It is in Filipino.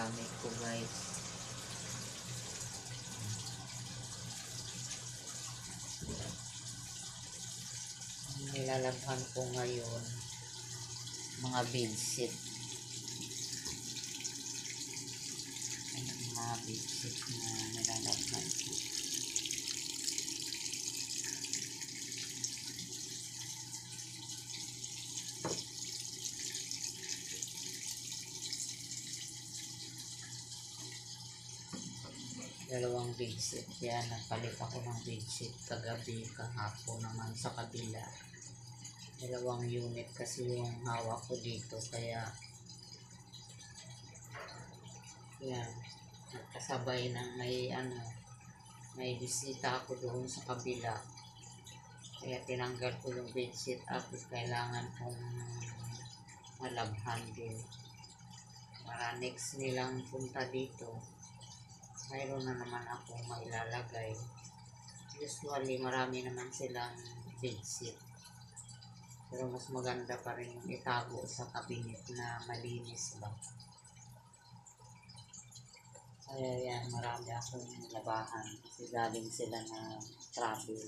gamit ko guys. Nilalabhan ko ngayon mga bedsheet. Ayan, mga bedsheet na nilalabhan ko. Dalawang bedsheet yan. Nagpalit ako ng bedsheet kagabi, kahapon naman sa kabila. Dalawang unit kasi yung hawak ko dito, kaya yan, nagkasabay ng may bisita ako doon sa kabila, kaya tinanggal ko yung bedsheet at kailangan kong malabhan din para next nilang punta dito mayroon na naman akong mailalagay. Usually marami naman silang bedsheet, pero mas maganda pa rin yung itago sa cabinet na malinis ba. Kaya yan, marami akong labahan kasi galing sila na travel.